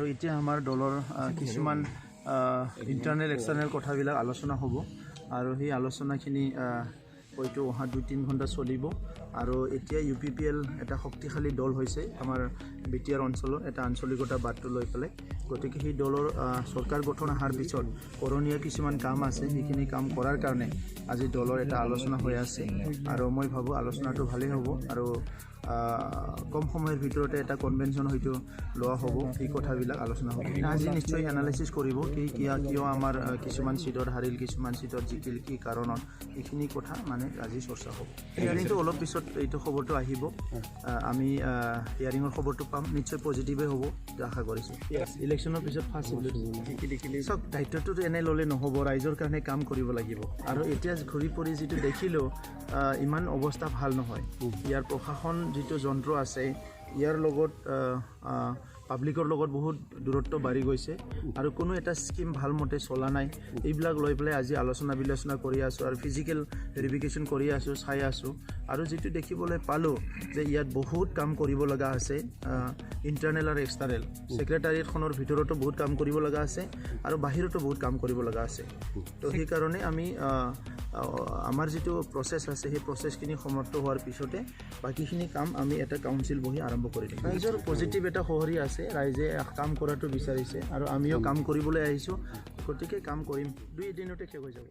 আৰু এতিয়া আমাৰ দলৰ কিছুমান ইণ্টাৰনেল এক্সটাৰ্নেল কথাবিলাক আলোচনা হ'ব আৰু সেই আলোচনাখিনি হয়তো অহা 2-3 ঘণ্টা চলিব আৰু এতিয়া UPPL এটা শক্তিশালী দল হৈছে আমাৰ বিটিআৰ অঞ্চলৰ এটা আঞ্চলিকতা বাদটো লৈ পেলাই গতিকে সেই দলৰ চৰকাৰ গঠন অহাৰ পিছত কৰণীয় কিছুমান কাম আছে সেইখিনি কাম কৰাৰ কাৰণে আজি দলৰ এটা আলোচনা হৈ আছে আৰু মই ভাবোঁ আলোচনাটো ভালেই হ'ব আৰু কম সময়ৰ ভিতৰতে এটা কনভেনশ্যন হয়তো লোৱা হ'ব এই কথাবিলাক আলোচনা হ'ব আজি নিশ্চয় এনালাইচিছ কৰিব কি কিয় আমাৰ কিছুমান সিটত হাৰিল কিছুমান সিটত জিকিল কি কাৰণত এইখিনি কথা মানে আজি চৰ্চা হ'ব হিয়াৰিংটো অলপ পিছত এইটো খবৰটো আহিব আমি হিয়াৰিঙৰ খবৰটো পাম নিশ্চয় পজিটিভে হ'ব আশা কৰিছোঁ ইলেকশ্যনৰ পিছত ফাৰ্ষ্ট চব দায়িত্বটো এনে ল'লে নহ'ব ৰাইজৰ কাৰণে কাম কৰিব লাগিব আৰু এতিয়া ঘূৰি পৰি যিটো দেখিলেও ইমান অৱস্থা ভাল নহয় ইয়াৰ প্ৰশাসন যিটো যন্ত্ৰ আছে ইয়াৰ লগত পাব্লিকৰ লগত বহুত দূৰত্ব বাঢ়ি গৈছে আৰু কোনো এটা স্কিম ভালমতে চলা নাই এইবিলাক লৈ পেলাই আজি আলোচনা বিলোচনা কৰি আছোঁ আৰু ফিজিকেল ভেৰিফিকেশ্যন কৰি আছোঁ চাই আছোঁ আৰু যিটো দেখিবলৈ পালোঁ যে ইয়াত বহুত কাম কৰিব লগা আছে ইণ্টাৰনেল আৰু এক্সটাৰ্নেল ছেক্ৰেটাৰিয়েটখনৰ ভিতৰতো বহুত কাম কৰিব লগা আছে আৰু বাহিৰতো বহুত কাম কৰিব লগা আছে তো সেইকাৰণে আমি আমাৰ যিটো প্ৰচেছ আছে সেই প্ৰচেছখিনি সমাপ্ত হোৱাৰ পিছতে বাকীখিনি কাম আমি এটা কাউন্সিল বহি আৰম্ভ কৰি দিম ৰাইজৰ পজিটিভ এটা সঁহাৰি আছে ৰাইজে কাম কৰাটো বিচাৰিছে আৰু আমিও কাম কৰিবলৈ আহিছোঁ গতিকে কাম কৰিম 2 দিনতে শেষ হৈ যাব